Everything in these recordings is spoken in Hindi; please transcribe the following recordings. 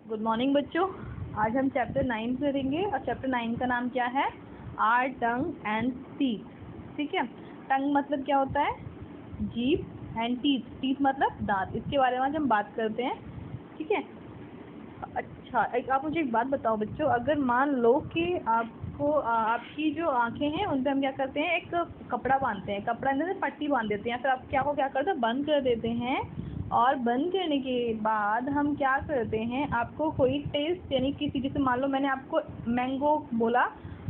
गुड मॉर्निंग बच्चों। आज हम चैप्टर 9 करेंगे और चैप्टर 9 का नाम क्या है? Are tongue and teeth. ठीक है, टंग मतलब क्या होता है? जीभ एंड टीथ, टीथ मतलब दांत। इसके बारे में आज हम बात करते हैं। ठीक है, अच्छा आप मुझे एक बात बताओ बच्चों, अगर मान लो कि आपको आपकी जो आंखें हैं उन पर हम क्या करते हैं, एक कपड़ा बांधते हैं, कपड़ा अंदर से पट्टी बांध देते हैं, फिर आप क्या करते हैं, बंद कर देते हैं। और बंद करने के बाद हम क्या करते हैं, आपको कोई टेस्ट यानी किसी, जैसे मान लो मैंने आपको मैंगो बोला,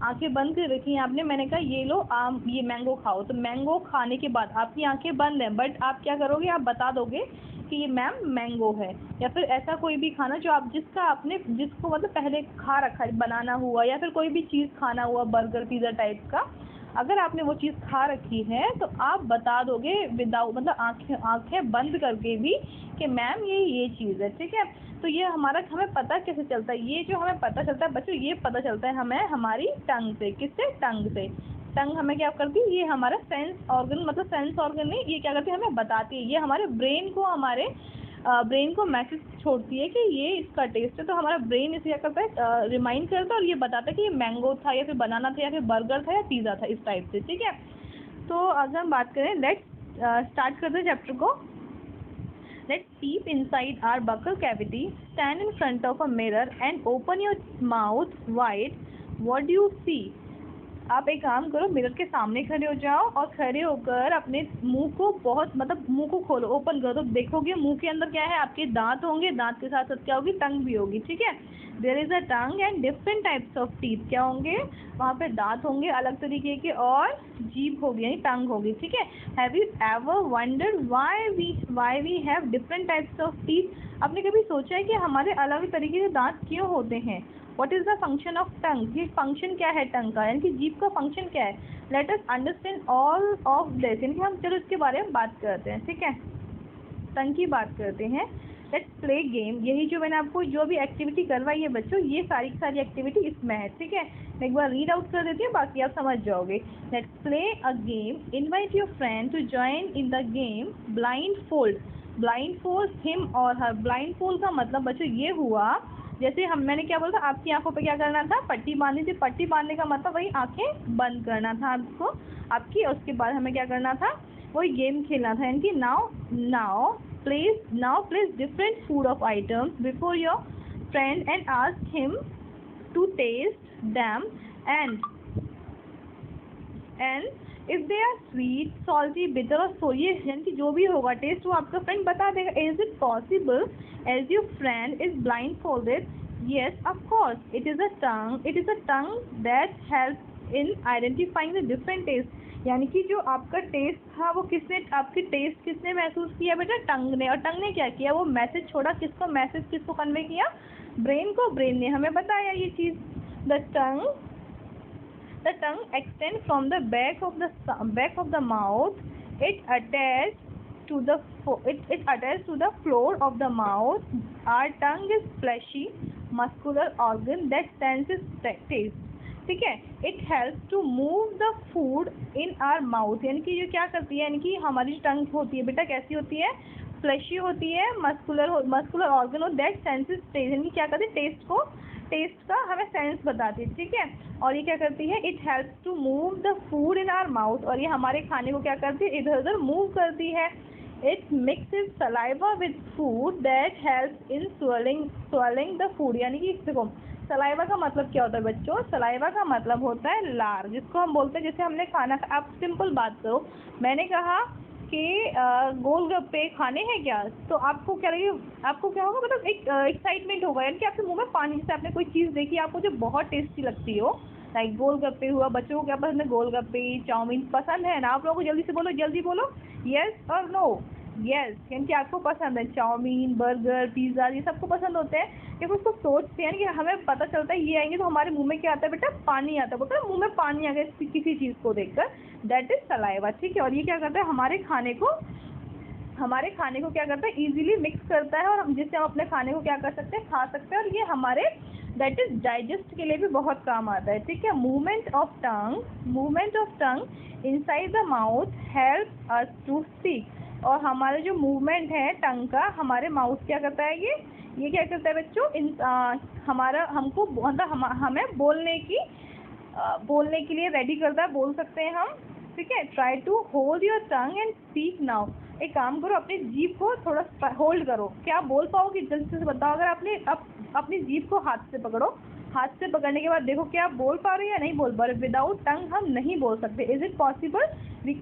आंखें बंद कर रखी हैं आपने, मैंने कहा ये लो ये मैंगो खाओ, तो मैंगो खाने के बाद आपकी आंखें बंद हैं, बट आप क्या करोगे, आप बता दोगे कि ये मैम मैंगो है। या फिर ऐसा कोई भी खाना जो आप जिसको मतलब पहले खा रखा है, बनाना हुआ या फिर कोई भी चीज़ खाना हुआ, बर्गर पिज़्ज़ा टाइप का, अगर आपने वो चीज़ खा रखी है तो आप बता दोगे विदाउट मतलब आंखें बंद करके भी कि मैम ये चीज़ है। ठीक है, तो ये हमें पता कैसे चलता है? ये जो हमें पता चलता है बच्चों, ये पता चलता है हमें हमारी टंग से। किससे? टंग से। टंग हमें क्या करती है, ये हमारा सेंस ऑर्गन, मतलब सेंस ऑर्गन नहीं, ये क्या करती है, हमें बताती है, ये हमारे ब्रेन को मैसेज छोड़ती है कि ये इसका टेस्ट है। तो हमारा ब्रेन इसे क्या करता है, रिमाइंड करता है और ये बताता है कि ये मैंगो था या फिर बनाना था या फिर बर्गर था या पिज़्ज़ा था, इस टाइप से। ठीक है, तो अगर हम बात करें, लेट्स स्टार्ट करते हैं चैप्टर को। Let's peep inside our buccal cavity, stand in front of a mirror and open your mouth wide. What do you see? आप एक काम करो, मिरर के सामने खड़े हो जाओ और खड़े होकर अपने मुंह को मुंह को खोलो, ओपन करो, तो देखोगे मुंह के अंदर क्या है, आपके दांत होंगे, दांत के साथ साथ क्या होगी, टंग भी होगी। ठीक है, there is a tongue and different types of teeth. क्या होंगे वहाँ पे? दांत होंगे अलग तरीके के और जीभ होगी यानी टंग होगी। ठीक है, have you ever wondered why we have different types of teeth? आपने कभी सोचा है कि हमारे अलग तरीके के दांत क्यों होते हैं? What is the function of tongue? ये फंक्शन क्या है टंग का, यानी कि जीभ का फंक्शन क्या है? Let us understand all of this, यानी कि हम चलो इसके बारे में बात करते हैं। ठीक है, टंग की बात करते हैं। Let's play game. यही जो मैंने आपको जो भी एक्टिविटी करवाई है बच्चों, ये सारी की सारी एक्टिविटी इसमें है। ठीक है, मैं एक बार रीड आउट कर देती हूँ, बाकी आप समझ जाओगे। Let's play a game. Invite your friend to join in the game blindfold him और हर। ब्लाइंड फोल्ड का मतलब बच्चों ये हुआ, जैसे मैंने क्या बोला था, आपकी आंखों पे क्या करना था, पट्टी बांधनी थी। पट्टी बांधने का मतलब वही आंखें बंद करना था आपको आपकी, और उसके बाद हमें क्या करना था, वही गेम खेलना था। यानी कि now place different food of items before your friend and ask him to taste them and if they are sweet, salty, bitter और सोर, ये यानी कि जो भी होगा टेस्ट वो आपका फ्रेंड बता देगा। Is it possible as your friend is blindfolded? Yes of course, it is a tongue that help in identifying the different taste. यानी कि जो आपका टेस्ट था वो आपकी टेस्ट किसने महसूस किया बेटा? टंग ने। और टंग ने क्या किया, वो मैसेज छोड़ा। किसको कन्वे किया? ब्रेन को। ब्रेन ने हमें बताया ये चीज़। The tongue extends from the back of the mouth. It attached to the floor of the mouth. Our tongue is fleshy, muscular organ that senses taste. ठीक है, it helps to move the food in our mouth. यानी कि ये क्या करती है, यानी कि हमारी जो टंग होती है बेटा कैसी होती है? फ्लैशी होती है, मस्कुलर ऑर्गन हो दैट सेंसेस टेस्ट, यानी क्या करती है, टेस्ट का हमें सेंस बताती है। ठीक है, और ये क्या करती है, it helps to move the food in our mouth, और ये हमारे खाने को क्या करती है, इधर उधर मूव करती है। It mixes saliva with food that helps in swallowing the food. यानी कि देखो, सलाइवा का मतलब क्या होता है बच्चों? सलाइवा का मतलब होता है लार, जिसको हम बोलते हैं, जैसे हमने खाना, आप सिंपल बात करो, मैंने कहा कि गोलगप्पे खाने हैं क्या, तो आपको क्या लगेगा, आपको क्या होगा, मतलब एक एक्साइटमेंट होगा, यानी कि आपके मुंह में पानी, जैसे आपने कोई चीज़ देखी आपको जो बहुत टेस्टी लगती हो, लाइक गोलगप्पे हुआ। बच्चों को क्या पसंद है? गोलगप्पे, चाउमीन पसंद है ना? आप लोगों को जल्दी बोलो येस और नो। येस, यानी कि आपको पसंद है चाउमीन, बर्गर, पिज़्ज़ा, ये सबको पसंद होते हैं। जब उसको सोचते हैं, यानी कि हमें पता चलता है ये आएंगे तो हमारे मुंह में क्या आता है बेटा? पानी आता है। बोलते हैं मुंह में पानी आ गया किसी चीज़ को देखकर, दैट इज सलाइवा। ठीक है, और ये क्या करता है, हमारे खाने को क्या करता है, इजीली मिक्स करता है, और जिससे हम अपने खाने को क्या कर सकते हैं, खा सकते हैं, और ये हमारे दैट इज डाइजेस्ट के लिए भी बहुत काम आता है। ठीक है, movement of tongue inside the mouth help us to speak. और हमारे जो मूवमेंट है टंग का, हमारे माउथ क्या करता है, ये क्या करता है बच्चों, हमारा हमको मतलब हमें बोलने के लिए रेडी करता है, बोल सकते हैं हम, ठीक है। Try to hold your tongue and speak now. एक काम करो, अपनी जीभ को थोड़ा होल्ड करो। क्या बोल पाओगे जल्दी से बताओ। अगर आपने अपनी जीभ को हाथ से पकड़ो, हाथ से पकड़ने के बाद देखो क्या आप बोल पा रहे हो या नहीं बोल पा रहे। विदाउट टंग हम नहीं बोल सकते। Is it possible? We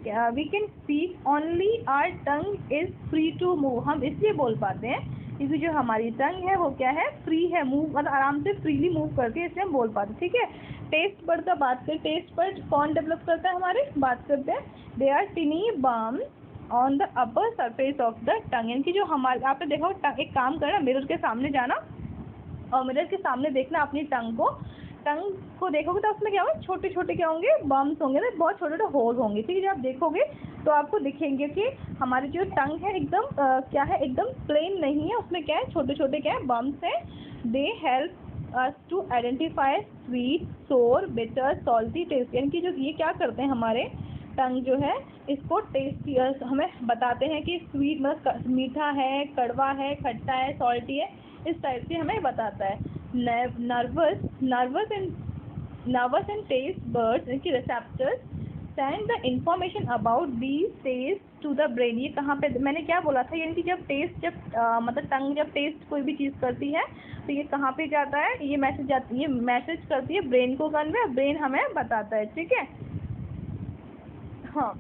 can speak only our tongue is free to move. हम इसलिए बोल पाते हैं क्योंकि जो हमारी टंग है वो क्या है, फ्री है, मूव मतलब आराम से फ्रीली मूव करती है, इसलिए हम बोल पाते हैं, ठीक है। टेस्ट बड का बात करें, टेस्ट बड कौन डेवलप करता है हमारे, बात करते हैं। They are tiny bump on the upper surface of the tongue, यानी कि जो हमारे, आपने देखा एक काम करना, मिरर के सामने जाना और मिरर के सामने देखना अपनी टंग को देखोगे तो उसमें क्या होगा, छोटे छोटे क्या होंगे, बम्स होंगे ना, बहुत छोटे छोटे होल होंगे, ठीक है। जब आप देखोगे तो आपको दिखेंगे कि हमारी जो टंग है एकदम क्या है, एकदम प्लेन नहीं है, उसमें क्या है, छोटे छोटे क्या है, बम्स हैं। They help us to identify sweet, sour, bitter, salty taste, यानी कि जो ये क्या करते हैं, हमारे टंग जो है इसको टेस्ट हमें बताते हैं कि स्वीट मतलब मीठा है, कड़वा है, खट्टा है, सॉल्टी है, इस टाइप से हमें बताता है। नर्वस एंड टेस्ट बर्ड्स की receptors send the information about these taste to the brain. ये कहाँ पे, मैंने क्या बोला था, यानी कि मतलब टंग जब टेस्ट कोई भी चीज़ करती है तो ये कहाँ पे जाता है, ये मैसेज करती है ब्रेन को, कन्वे, ब्रेन हमें बताता है, ठीक है। हाँ,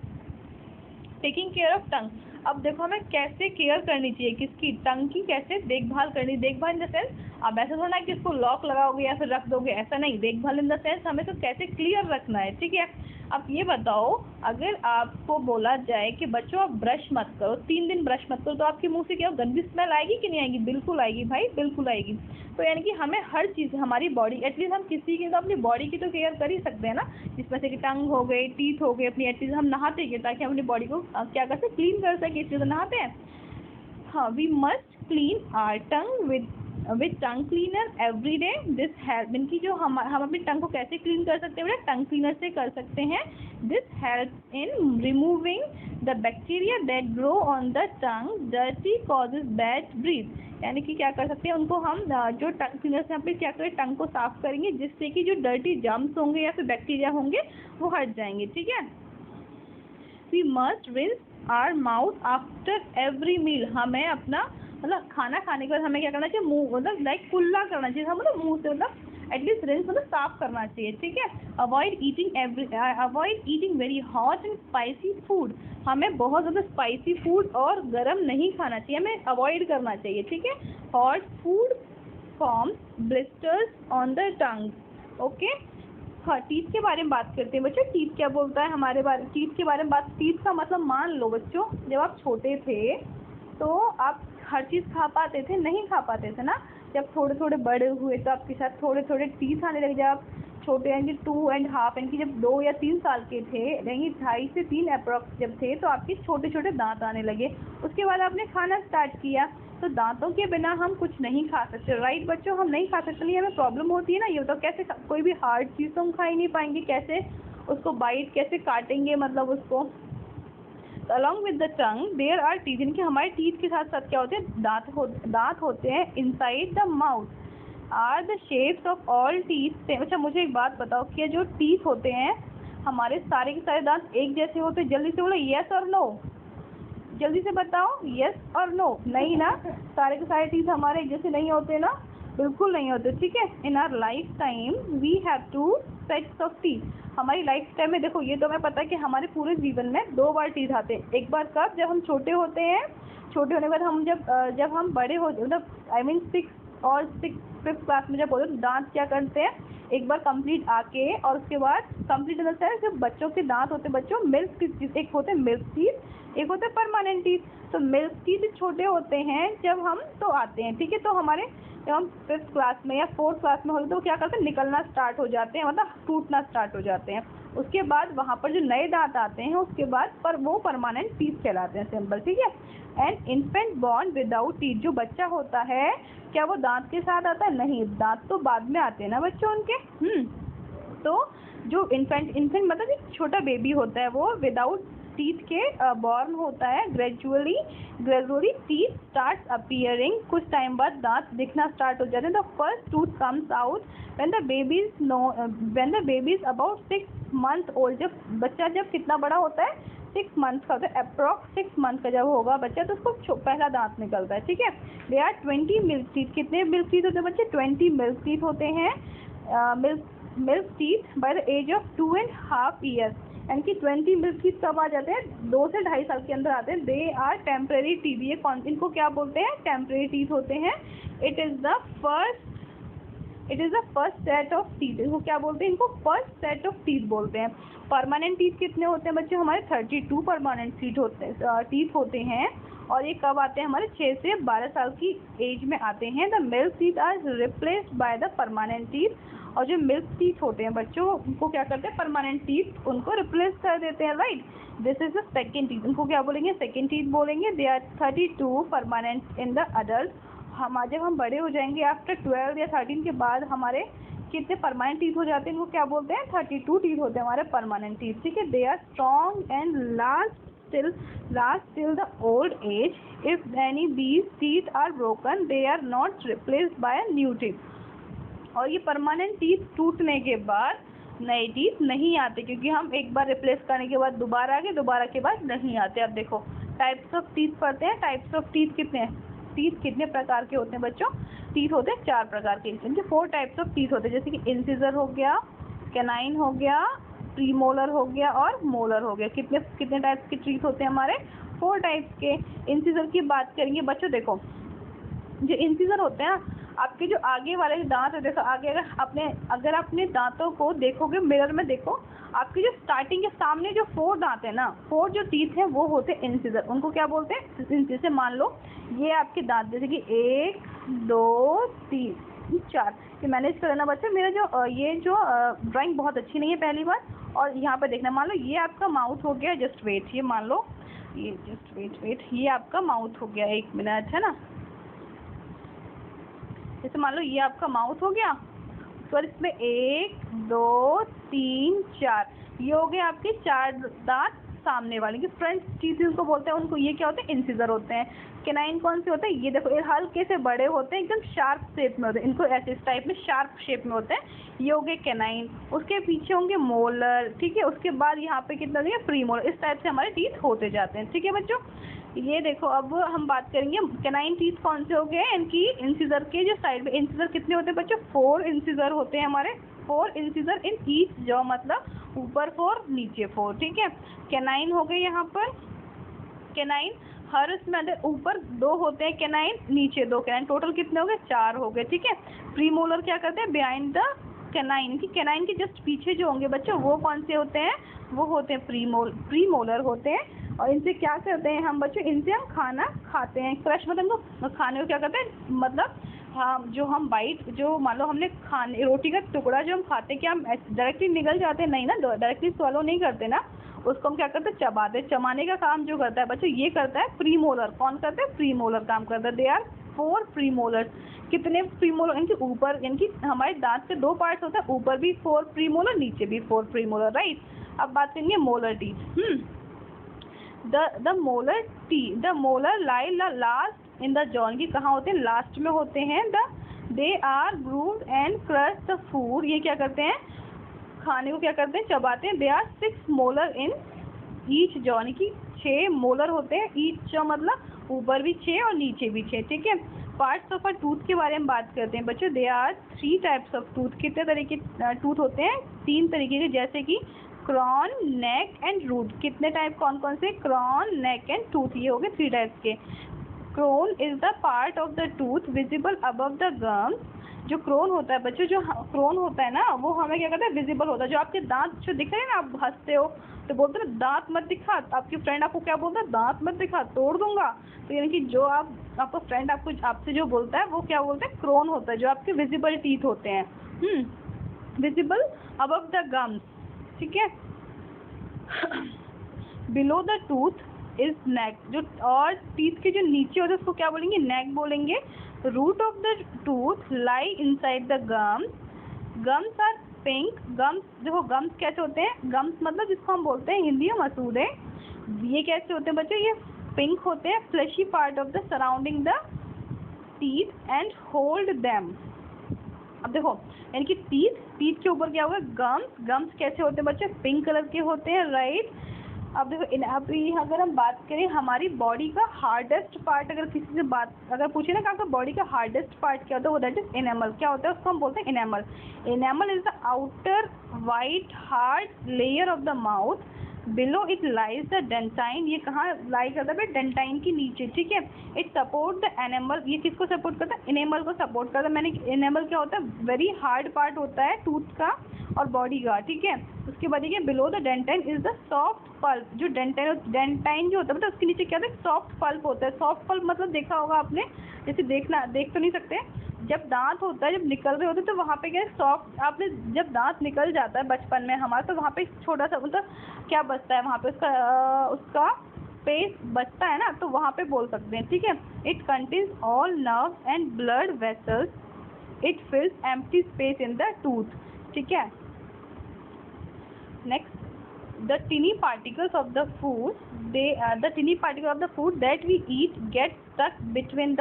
टेकिंग केयर ऑफ टंग। अब देखो हमें कैसे केयर करनी चाहिए, किसकी, टंग की कैसे देखभाल करनी। देखभाल इन द सेंस, अब ऐसा थोड़ा ना कि इसको लॉक लगाओगे या फिर रख दोगे, ऐसा नहीं। देखभाल इन द सेंस हमें तो कैसे क्लियर रखना है, ठीक है। अब ये बताओ, अगर आपको बोला जाए कि बच्चों आप ब्रश मत करो, 3 दिन ब्रश मत करो, तो आपके मुंह से क्या गंदी स्मेल आएगी कि नहीं आएगी? बिल्कुल आएगी भाई, बिल्कुल आएगी। तो यानी कि हमें हर चीज़, हमारी बॉडी, एटलीस्ट हम किसी की तो अपनी बॉडी की तो केयर कर ही सकते हैं ना, जिसमें से कि टंग हो गई, टीथ हो गई, अपनी एटलीस्ट हम नहाते हैं ताकि हम अपनी बॉडी को क्या कर सकें, क्लीन कर सकें, इसलिए तो नहाते हैं। हाँ, we must clean our tongue with tongue cleaner every day. This help, इनकी जो हम अपनी टंग को कैसे क्लीन कर सकते हैं बेटा, टंग क्लीनर से कर सकते हैं। This help in removing the bacteria that grow on the tongue, dirty causes bad breath. यानी कि क्या कर सकते हैं, उनको हम जो टंग क्लीनर से हम क्या करें, टंग को साफ करेंगे, जिससे कि जो डर्टी जर्म्स होंगे या फिर बैक्टीरिया होंगे वो हट जाएंगे, ठीक है। We must rinse our mouth after every meal. हमें अपना मतलब खाना खाने के बाद हमें क्या करना चाहिए, मुंह मतलब लाइक कुल्ला करना चाहिए, हम मतलब मुंह से मतलब एटलीस्ट रिंस मतलब साफ करना चाहिए, ठीक है। Avoid eating very hot and spicy food. हमें बहुत ज़्यादा स्पाइसी फूड और गर्म नहीं खाना चाहिए, हमें अवॉइड करना चाहिए, ठीक है। Hot food forms blisters on the tongue, okay. हाँ, टीथ के बारे में बात करते हैं बच्चों। टीथ क्या बोलता है हमारे टीथ के बारे में बात। टीथ का मतलब मान लो बच्चों, जब आप छोटे थे तो आप हर चीज़ खा पाते थे, नहीं खा पाते थे ना। जब थोड़े थोड़े बड़े हुए तो आपके साथ थोड़े थोड़े टीथ आने लगे। जब आप छोटे यानी 2.5 यानी कि जब 2 या 3 साल के थे, यानी 2.5 से 3 अप्रॉक्स जब थे, तो आपके छोटे छोटे दांत आने लगे। उसके बाद आपने खाना स्टार्ट किया, तो दांतों के बिना हम कुछ नहीं खा सकते, राइट बच्चों, हम नहीं खा सकते। नहीं, हमें प्रॉब्लम होती है ना। ये तो कैसे कोई भी हार्ड चीज़ तो हम खा ही नहीं पाएंगे, कैसे उसको बाइट कैसे काटेंगे, मतलब उसको। Along with the tongue there are teeth, इनके हमारे टीथ के साथ साथ क्या होते हैं, दांत होते हैं inside the mouth. Are the shapes of all teeth. अच्छा मुझे एक बात बताओ, कि जो टीथ होते हैं हमारे सारे के सारे दांत एक जैसे होते हैं? जल्दी से बोलो येस और नो, जल्दी से बताओ, यस और नो। नहीं ना, सारे के सारे टीथ हमारे एक जैसे नहीं होते ना, बिल्कुल नहीं होते, ठीक है। In our lifetime we have 2 sets of teeth. हमारी लाइफ टाइम में देखो, ये तो हमें पता है कि हमारे पूरे जीवन में 2 बार टीथ आते हैं। एक बार कब, जब हम छोटे होते हैं, छोटे होने के बाद हम जब हम बड़े हो, मतलब आई मीन 6 और 5th क्लास में जब होते हैं, दांत क्या करते हैं, एक बार कंप्लीट आके, और उसके बाद कंप्लीट होता है जब बच्चों के दांत होते हैं बच्चों, मिल्क टीथ, एक होते हैं मिल्क टीथ, एक होता है परमानेंट टीथ। तो मिल्क टीथ छोटे होते हैं जब हम तो आते हैं, ठीक है। तो हमारे जब हम 5th क्लास में या 4th क्लास में होते तो क्या करते हैं, निकलना स्टार्ट हो जाते हैं, मतलब टूटना स्टार्ट हो जाते हैं। उसके बाद वहाँ पर जो नए दांत आते हैं, उसके बाद पर वो परमानेंट टीथ कहलाते हैं, सिंपल, ठीक है। And infant born without teeth, जो बच्चा होता है क्या वो दांत के साथ आता है? नहीं, दांत तो बाद में आते हैं ना बच्चों उनके। तो जो इन्फेंट मतलब एक छोटा बेबी होता है वो विदाउट टीथ के बॉर्न होता है, ग्रेजुअली टीथ स्टार्ट अपीयरिंग, कुछ टाइम बाद दांत दिखना स्टार्ट हो जाते हैं। The first tooth comes out when the baby is about 6 month old, जब कितना बड़ा होता है, 6 मंथ का होता है, अप्रॉक्स 6 मंथ का जब होगा बच्चा तो उसको पहला दांत निकलता है, ठीक है। दे आर 20 मिल्क टीथ, कितने मिल्क टीथ होते हैं बच्चे, 20 मिल्क टीथ होते हैं। Milk teeth by the age of 2.5 years, यानी कि 20 मिल्क टीथ कब आ जाते हैं, 2 से 2.5 साल के अंदर आते हैं। दे आर टेम्परेरी टीथ, ये इनको क्या बोलते हैं, टेम्परेरी टीथ होते हैं। It is the first set of teeth, इनको क्या बोलते हैं, इनको फर्स्ट सेट ऑफ टीथ बोलते हैं। परमानेंट टीथ कितने होते हैं बच्चे, हमारे 32 परमानेंट टीथ होते हैं, और ये कब आते हैं, हमारे 6 से 12 साल की एज में आते हैं। The milk teeth are replaced by the permanent teeth, और जो मिल्क टीथ होते हैं बच्चों उनको क्या करते हैं, परमानेंट टीथ उनको रिप्लेस कर देते हैं, right. This is the second teeth, उनको क्या बोलेंगे, सेकेंड टीथ बोलेंगे। They are 32 permanent in the adult, जब हम बड़े हो जाएंगे आफ्टर 12 या 13 के बाद हमारे कितने परमानेंट टीथ हो जाते हैं, इनको क्या बोलते हैं, 32 टीथ होते हैं हमारे परमानेंट टीथ, ठीक है। They are strong and last till the old age. If any these teeth are broken, they are not replaced by a new teeth. और ये परमानेंट टीथ टूटने के बाद नए टीथ नहीं आते, क्योंकि हम एक बार रिप्लेस करने के बाद दोबारा आगे, दोबारा के बाद नहीं आते। अब देखो टाइप्स ऑफ टीथ पढ़ते हैं। टाइप्स ऑफ टीथ कितने प्रकार के होते हैं बच्चों, टीथ होते हैं 4 प्रकार के, इनके 4 टाइप्स ऑफ टीथ होते हैं, जैसे कि इंसिजर हो गया, कैनाइन हो गया, प्रीमोलर हो गया और मोलर हो गया। कितने टाइप्स के टीथ होते हैं हमारे, 4 टाइप्स के। इंसिजर की बात करेंगे बच्चों, देखो जो इंसिजर होते हैं ना, आपके जो आगे वाले दांत है, देखो आगे अगर अपने दांतों को देखोगे मिरर में, देखो आपके जो स्टार्टिंग के सामने जो 4 दांत है ना, 4 जो टीथ हैं वो होते हैं इंसिजर, उनको क्या बोलते हैं, जैसे मान लो ये आपके दांत, जैसे कि 1 2 3 4, ये मैनेज कर लेना बच्चे। मेरा ये जो ड्राइंग बहुत अच्छी नहीं है पहली बार, और यहाँ पे देखना, मान लो ये आपका माउथ हो गया, जस्ट वेट, ये मान लो ये जस्ट वेट, ये आपका माउथ हो गया, 1 मिनट है ना, जैसे मान लो ये आपका माउथ हो गया, तो इसमें 1 2 3 4, ये हो गए आपके 4 दांत सामने वाले की फ्रंट टीथ उनको बोलते हैं, उनको ये क्या होते हैं, इंसिजर होते हैं। कैनाइन कौन से होते हैं, ये देखो ये हल्के से बड़े होते हैं, एकदम शार्प शेप में होते हैं, इनको ऐसे इस टाइप में शार्प शेप में होते हैं, ये हो गए कैनाइन। उसके पीछे होंगे मोलर, ठीक है, उसके बाद यहाँ पे कितना होंगे प्रीमोलर, इस टाइप से हमारे टीथ होते जाते हैं, ठीक है बच्चों। ये देखो अब हम बात करेंगे कैनाइन टीथ कौन से हो गए, इनकी इंसिजर के जो साइड में, इंसिजर कितने होते हैं बच्चों, 4 इंसिजर होते हैं हमारे, 4 इंसिजर इन ईच जॉ, मतलब ऊपर 4 नीचे 4, ठीक है। कैनाइन हो गए यहाँ पर, कैनाइन हर इसमें अंदर ऊपर 2 होते हैं कैनाइन, नीचे 2 कैनाइन, टोटल कितने हो गए, 4 हो गए, ठीक है। प्रीमोलर क्या करते हैं, बिहाइंड द कैनाइन, की कैनाइन के जस्ट पीछे जो होंगे बच्चों वो कौन से होते हैं, वो होते हैं प्रीमोलर होते हैं। और इनसे क्या करते हैं हम बच्चों, इनसे हम खाना खाते हैं, क्रश मतलब खाने को क्या करते हैं, मतलब हाँ जो हम बाइट, जो मान लो हमने रोटी का टुकड़ा जो हम खाते हैं, क्या हम डायरेक्टली निगल जाते हैं, नहीं ना, डायरेक्टली स्वॉलो नहीं करते ना, उसको हम क्या करते हैं, चबाते। चबाने का काम जो करता है बच्चों ये करता है प्रीमोलर, कौन करता है, प्रीमोलर काम करता है। दे आर 4 प्रीमोलर, कितने प्रीमोलर, इनके ऊपर, इनकी हमारे दांत के 2 पार्ट्स होता है, ऊपर भी 4 प्रीमोलर, नीचे भी 4 प्रीमोलर, राइट। अब बात करेंगे molar teeth. The molar lie last in the jaw, की कहाँ होते हैं, लास्ट में होते हैं। They are grooved and crush the food, ये क्या करते हैं, खाने को क्या करते हैं, चबाते हैं। They are 6 molar in each jaw, की 6 मोलर होते हैं, ईच जॉ मतलब ऊपर भी 6 और नीचे भी 6, ठीक है। पार्ट्स ऑफ अ टूथ के बारे में बात करते हैं बच्चों। They are 3 types of tooth, कितने तरह के टूथ होते हैं, 3 तरीके के, जैसे कि क्रॉन, नेक एंड रूट। कितने टाइप, कौन कौन से, क्रॉन, नेक एंड टूथ, ये हो गए 3 टाइप्स के। Crown is the part of the tooth visible above the gums, जो क्रोन होता है बच्चों, जो क्रोन होता है ना वो हमें क्या करता है, विजिबल होता है, जो आपके दांत जो दिख रहे हैं ना, आप हंसते हो तो बोलते हैं दांत मत दिखा, आपकी फ्रेंड आपको क्या बोलता है, दांत मत दिखा तोड़ दूंगा, तो यानी कि जो आपका फ्रेंड आपसे जो बोलता है वो क्या बोलते हैं, क्रोन होता है, जो आपके विजिबल टीथ होते हैं, विजिबल अबव द गम्स, ठीक है। बिलो द टूथ इज नेक, जो और टीथ के जो नीचे होते हैं उसको क्या बोलेंगे, नेक बोलेंगे। Root of the tooth lie inside the gums, gums are pink, gums देखो, गम्स कैसे होते हैं, गम्स मतलब जिसको हम बोलते हैं हिंदी में मसूड़े, ये कैसे होते हैं बच्चों, ये पिंक होते हैं, fleshy part of the surrounding the teeth and hold them. अब देखो यानी कि टीथ के ऊपर क्या होगा, गम्स कैसे होते हैं बच्चे, पिंक कलर के होते हैं, राइट। अब देखो अगर हम बात करें हमारी बॉडी का हार्डेस्ट पार्ट, अगर किसी से बात अगर पूछे ना कि आपका बॉडी का हार्डेस्ट पार्ट क्या होता है, वो दैट इज एनेमल। क्या होता है उसको हम बोलते हैं enamel. Enamel is the outer white hard layer of the mouth, below it lies the dentine. ये कहाँ लाई करता है, डेंटाइन के नीचे, ठीक है। इट सपोर्ट द एनिमल, ये किसको सपोर्ट करता है, एनिमल को सपोर्ट करता है। मैंने एनिमल क्या होता है, वेरी हार्ड पार्ट होता है टूथ का और बॉडी का, ठीक है। उसके बाद देखिए below the dentine is the soft pulp. जो डेंटाइन जो होता है मतलब उसके नीचे क्या होता है, सॉफ्ट पल्प होता है। सॉफ्ट पल्प मतलब देखा होगा आपने, जैसे देख तो नहीं सकते, जब दांत होता है, जब निकल रहे होते हैं तो वहाँ पे क्या है, सॉफ्ट, आपने जब दांत निकल जाता है बचपन में हमारा, तो वहाँ पे छोटा सा मतलब क्या बचता है वहाँ पे, उसका स्पेस बचता है ना, तो वहाँ पे बोल सकते हैं, ठीक है। It contains all nerves and blood vessels, it fills empty space in the tooth, ठीक है। Next, the tiny particles of the food that we eat get stuck between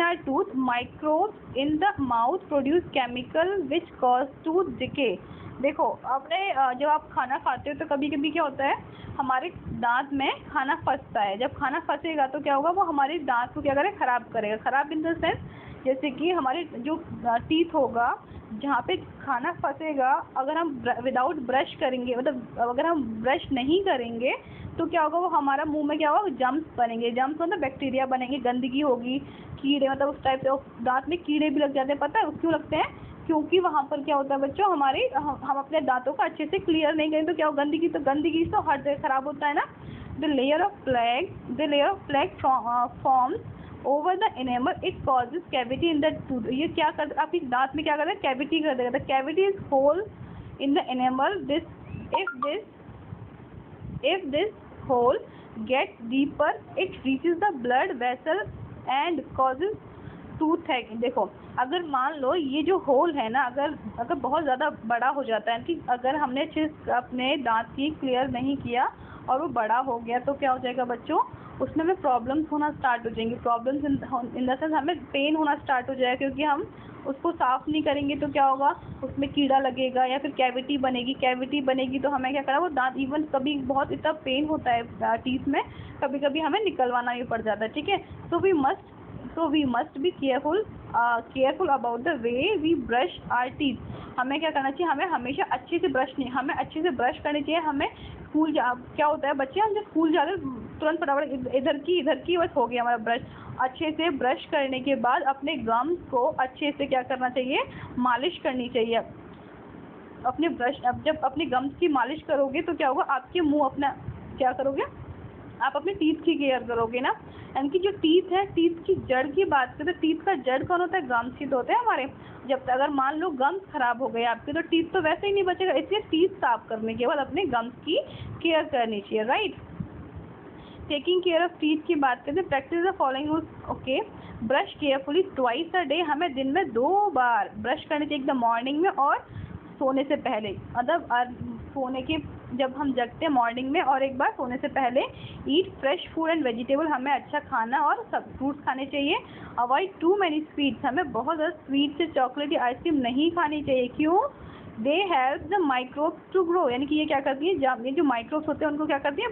our tooth. Microbes in the mouth produce chemical which cause tooth decay. देखो आपने जब आप खाना खाते हो तो कभी कभी क्या होता है, हमारे दांत में खाना फंसता है। जब खाना फंसेगा तो क्या होगा, वो हमारे दांत को क्या करेगा, खराब करेगा। खराब इन द सेंस जैसे कि हमारे जो टीथ होगा जहाँ पे खाना फंसेगा, अगर हम विदाउट ब्रश करेंगे, मतलब अगर हम ब्रश नहीं करेंगे तो क्या होगा, वो हमारा मुंह में क्या होगा, जम्स बनेंगे। जम्स मतलब बैक्टीरिया बनेंगे, गंदगी होगी, कीड़े, मतलब उस टाइप से दांत में कीड़े भी लग जाते हैं। पता है क्यों लगते हैं, क्योंकि वहाँ पर क्या होता है बच्चों, हम अपने दांतों का अच्छे से क्लियर नहीं करें तो क्या होगा, गंदगी तो हर जगह खराब होता है ना। The layer of plague forms over the enamel, it causes cavity in the tooth. ये क्या कर, आपकी दांत में क्या करता है, कैविटी कर देगा। The cavity is hole in the enamel, if this hole gets deeper it reaches the blood vessel and causes tooth. देखो अगर मान लो ये जो होल है ना, अगर बहुत ज़्यादा बड़ा हो जाता है कि अगर हमने अपने दांत की क्लियर नहीं किया और वो बड़ा हो गया तो क्या हो जाएगा बच्चों, उसमें हमें प्रॉब्लम्स होना स्टार्ट हो जाएंगी। प्रॉब्लम्स इन द सेंस हमें पेन होना स्टार्ट हो जाएगा, क्योंकि हम उसको साफ़ नहीं करेंगे तो क्या होगा, उसमें कीड़ा लगेगा या फिर कैविटी बनेगी तो हमें क्या करना, वो दांत इवन कभी बहुत इतना पेन होता है टीथ में, कभी कभी हमें निकलवाना भी पड़ जाता है, ठीक है। So we must be careful about the way we brush our teeth. हमें क्या करना चाहिए, हमें हमेशा अच्छे से ब्रश करनी चाहिए। हमें क्या होता है बच्चे, हम जब स्कूल जाते हैं तुरंत फटाफट इधर की बस हो गया हमारा ब्रश। अच्छे से ब्रश करने के बाद अपने गम्स को अच्छे से क्या करना चाहिए, मालिश करनी चाहिए। जब अपने गम्स की मालिश करोगे तो क्या होगा, आपके मुंह अपना क्या करोगे, आप अपने टीथ की केयर करोगे ना। यानी कि जो टीथ है, टीथ की जड़ की बात करें तो टीथ का जड़ कौन होता है, गम्स ही तो होते हैं हमारे। जब अगर मान लो गम्स खराब हो गए आपके तो टीथ तो वैसे ही नहीं बचेगा, इसलिए टीथ साफ करने के बाद अपने गम्स की केयर करनी चाहिए, right. Taking care of teeth की बात करें, practice the following rules, okay. Brush carefully twice a day, हमें दिन में 2 बार ब्रश करनी चाहिए, एकदम मॉर्निंग में और सोने से पहले। मतलब सोने के जब हम जगते हैं मॉर्निंग में, और एक बार सोने से पहले। ईट फ्रेश फूड एंड वेजिटेबल, हमें अच्छा खाना और सब फ्रूट्स खाने चाहिए। अवॉइड टू मैनी स्वीट्स, हमें बहुत ज़्यादा स्वीट्स, चॉकलेट या आइसक्रीम नहीं खानी चाहिए। क्यों, they help the microbes to grow, यानी कि ये क्या करती है, ये जो माइक्रोब्स होते हैं उनको क्या करती है,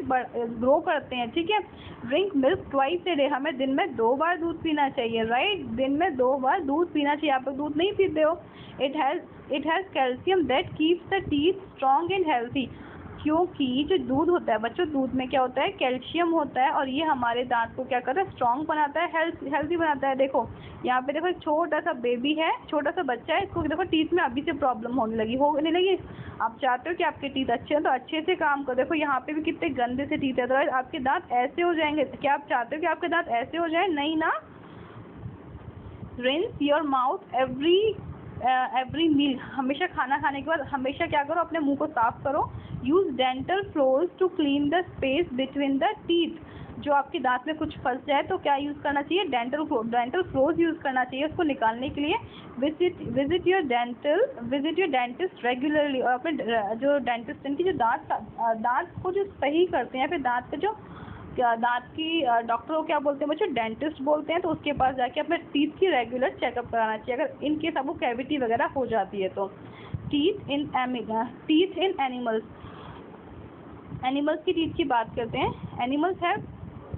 ग्रो करते हैं, ठीक है। Drink milk twice a day, हमें दिन में 2 बार दूध पीना चाहिए, राइट। दिन में 2 बार दूध पीना चाहिए। आप लोग दूध नहीं पीते हो। It has calcium that keeps the teeth strong and healthy, क्योंकि जो दूध होता है बच्चों, दूध में क्या होता है, कैल्शियम होता है, और ये हमारे दांत को क्या करता है, स्ट्रॉन्ग बनाता है, हेल्थी बनाता है। देखो यहाँ पे देखो, एक छोटा सा बेबी है, छोटा सा बच्चा है, इसको देखो टीथ में अभी से प्रॉब्लम होने लगी। आप चाहते हो कि आपके टीथ अच्छे हैं तो अच्छे से काम करो। देखो यहाँ पे भी कितने गंदे से टीथ है, अदरवाइज आपके दांत ऐसे हो जाएंगे। क्या आप चाहते हो कि आपके दांत ऐसे हो जाए, नहीं ना। Rinse your mouth every meal, हमेशा खाना खाने के बाद हमेशा क्या करो, अपने मुंह को साफ करो। Use dental floss to clean the space between the teeth, जो आपके दांत में कुछ फंस जाए तो क्या यूज़ करना चाहिए, डेंटल फ्लोस यूज़ करना चाहिए उसको निकालने के लिए। Visit your dentist regularly. और अपने जो डेंटिस्ट इनकी जो दांत को जो सही करते हैं, फिर दांत का जो दांत की डॉक्टर को क्या बोलते हैं बच्चों, डेंटिस्ट बोलते हैं। तो उसके पास जाके अपने टीथ की रेगुलर चेकअप कराना चाहिए अगर इन केस आपको कैविटी वगैरह हो जाती है तो। टीथ इन एनिमल्स, एनिमल्स की टीथ की बात करते हैं। Animals have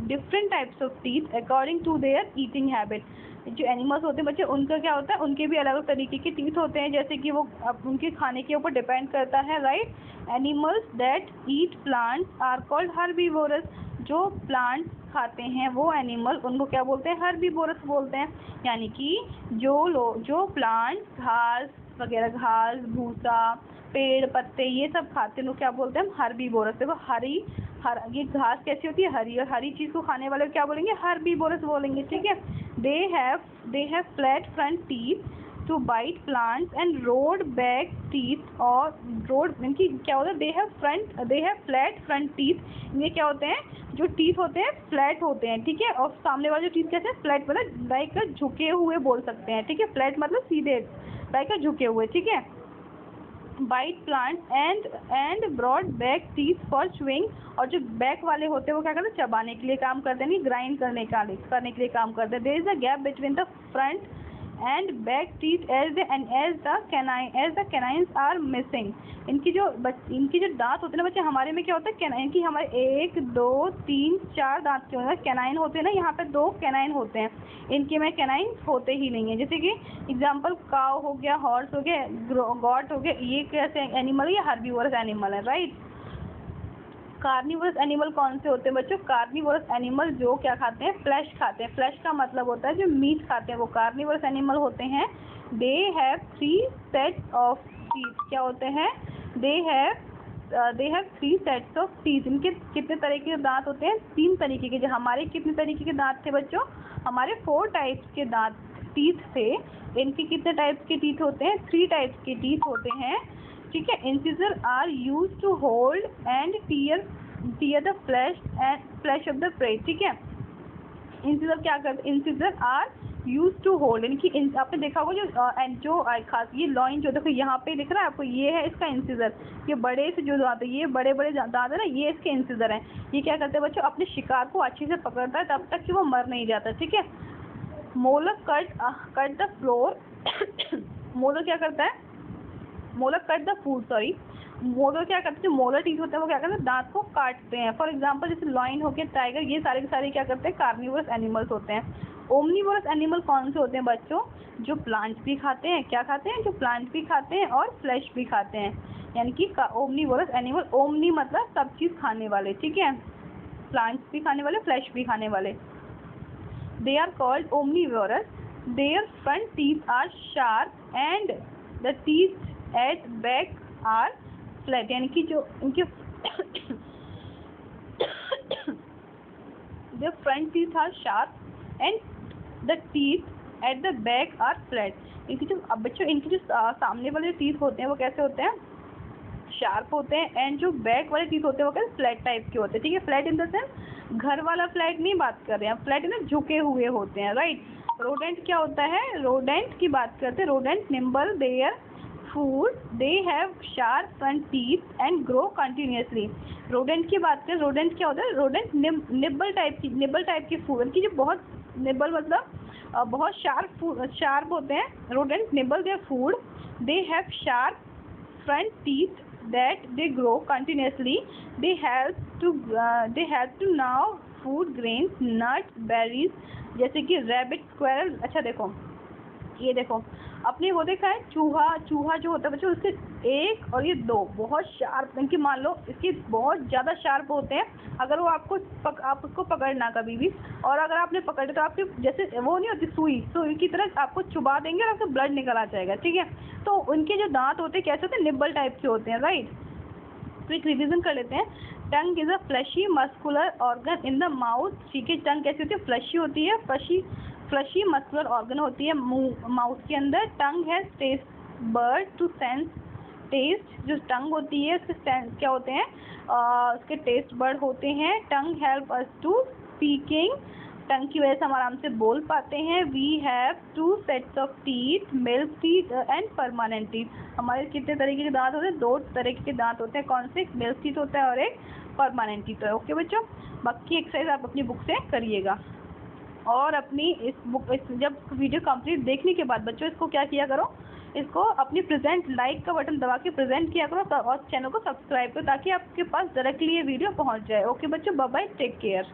different types of teeth according to their eating habit. जो एनिमल्स होते हैं बच्चे उनका क्या होता है, उनके भी अलग अलग तरीके के टीथ होते हैं, जैसे कि वो उनके खाने के ऊपर डिपेंड करता है, right. Animals that eat plants are called herbivorous. जो प्लांट्स खाते हैं वो एनिमल, उनको क्या बोलते हैं, हर्बीवोरस बोलते हैं। यानी कि जो प्लांट्स घास वगैरह, घास भूसा पेड़ पत्ते ये सब खाते हैं उनको क्या बोलते हैं हम, हर्बीवोरस। देखो ये घास कैसी होती है, हरी, और हरी चीज़ को खाने वाले क्या बोलेंगे, हर्बीवोरस बोलेंगे, ठीक है। They have flat front teeth to bite plants and broad back teeth. और रोड इनकी क्या होता है, they have flat front teeth. ये क्या होते हैं, जो टीथ होते हैं फ्लैट होते हैं, ठीक है। और सामने वाले जो टीथ कैसे, फ्लैट मतलब लाइक झुके हुए बोल सकते हैं, ठीक है। फ्लैट मतलब सीधे, लाइक झुके हुए, ठीक है। Bite plant and broad back teeth for chewing. और जो बैक वाले होते हैं वो क्या करते हैं, चबाने के लिए काम करते हैं, नहीं ग्राइंड करने के लिए काम करते हैं। There is a gap between the front and back teeth as the canines are missing. इनकी जो दांत होते हैं ना बच्चे, हमारे में क्या होता है, कैनाइन की हमारे 1 2 3 4 दांत के होते हैं, कैनाइन होते हैं ना, यहाँ पे 2 कैनाइन होते हैं, इनके में कैनाइन होते ही नहीं है। जैसे कि एग्जांपल काव हो गया, हॉर्स हो गया, गॉट हो गया, ये कैसे एनिमल है, ये हर्बीवोरस एनिमल है, राइट। कार्निवोरस एनिमल कौन से होते हैं बच्चों, कार्निवोरस एनिमल जो क्या खाते हैं, फ्लैश खाते हैं। फ्लैश का मतलब होता है जो मीट खाते हैं, वो कार्निवोरस एनिमल होते हैं। They have 3 sets of teeth. क्या होते हैं, they have 3 sets of teeth. इनके कितने तरीके के दांत होते हैं, 3 तरीके के। जो हमारे कितने तरीके के दांत थे बच्चों, हमारे 4 टाइप्स के दांत टीथ थे। इनके कितने टाइप्स के टीथ होते हैं, 3 टाइप्स के टीथ होते हैं, ठीक है। Incisor are use to hold and tear the flesh of the prey, ठीक है। इंसिजर क्या करते, incisor are use to hold, इनकी आपने देखा होगा जो खास ये लॉइन जो देखो यहाँ पे दिख रहा है आपको, ये है इसका इंसिजर। ये बड़े से जो दांत है, ये बड़े दांत है ना, ये इसके इंसिजर हैं। ये क्या करते हैं बच्चों, अपने शिकार को अच्छे से पकड़ता है तब तक कि वो मर नहीं जाता, ठीक है। Molar cut the floor molar क्या करता है, molar cut the food, sorry. Molar क्या करते हैं, मोलर टीथ होते हैं वो क्या करते हैं, दांत को काटते हैं। फॉर एग्जांपल जैसे लॉइन हो गया, टाइगर, ये सारे के सारे क्या करते हैं, कार्निवोरस एनिमल्स होते हैं। ओमनीवोरस एनिमल कौन से होते हैं बच्चों, जो प्लांट्स भी खाते हैं, क्या खाते हैं, जो प्लांट्स भी खाते हैं और फ्लैश भी खाते हैं, यानी कि ओमनीवोरस एनिमल। ओमनी मतलब सब चीज़ खाने वाले, ठीक है, प्लांट्स भी खाने वाले, फ्लैश भी खाने वाले। They are called omnivorous. Their front teeth are sharp and the teeth at back are flat, यानी कि जो इनके the front teeth are sharp and the teeth at the back are flat। इनकी जो अब बच्चों इनकी जो सामने वाले टीथ होते हैं वो कैसे होते हैं, शार्प होते हैं, एंड जो बैक वाले टीथ होते हैं वो कैसे फ्लैट टाइप के होते हैं, ठीक है। फ्लैट इन द सेंस घर वाला फ्लैट नहीं बात कर रहे हैं, फ्लैट इन द झुके हुए होते हैं, राइट। रोडेंट क्या होता है, रोडेंट की बात करते हैं। Rodent nimble their food, they have sharp front teeth and grow continuously. Rodent की बात करें, रोडेंट क्या होता है, रोडेंट निब्बल टाइप की फूड की, जो बहुत निब्बल मतलब बहुत शार्प होते हैं। Rodent nibble their food, they have sharp front teeth that they grow continuously. They help to gnaw food grains, nuts, berries, जैसे कि रैबिट, स्क्वायरल। अच्छा देखो, ये देखो अपने वो देखा है चूहा जो होता है बच्चों, उसके 1 और ये 2 बहुत शार्प, इनकी मान लो इसके बहुत ज़्यादा शार्प होते हैं। अगर वो आप उसको पकड़ना कभी भी, और अगर आपने पकड़े तो आपके जैसे वो नहीं होती सुई की तरह आपको चुबा देंगे और आपका ब्लड निकल आ जाएगा, ठीक है। तो उनके जो दांत होते हैं कैसे होते हैं, निब्बल टाइप के होते हैं, राइट। तो एक रिविजन कर लेते हैं। Tongue is a fleshy muscular organ in the mouth, ठीक है। टंग कैसी होती है, फ्लैशी होती है, फ्लशी मस्कुलर ऑर्गन होती है माउथ के अंदर। Tongue has taste bud to sense taste, जो टंग होती है उसके सेंस क्या होते हैं, उसके टेस्ट बर्ड होते हैं। Tongue help us to speaking tongue की वजह से हम आराम से बोल पाते हैं। We have 2 sets of teeth, milk teeth and permanent teeth. हमारे कितने तरीके के दांत होते हैं? 2 तरीके के दांत होते हैं। कौन से? मिल्क टीथ होता है और एक परमानेंट टीथ है। ओके बच्चों, बाकी एक्सरसाइज आप अपनी बुक से करिएगा। और अपनी जब वीडियो कंप्लीट देखने के बाद बच्चों इसको क्या किया करो, इसको अपनी प्रेजेंट लाइक का बटन दबा के प्रेजेंट किया करो और चैनल को सब्सक्राइब करो ताकि आपके पास डायरेक्टली ये वीडियो पहुंच जाए। ओके बच्चों, बाय बाय, टेक केयर।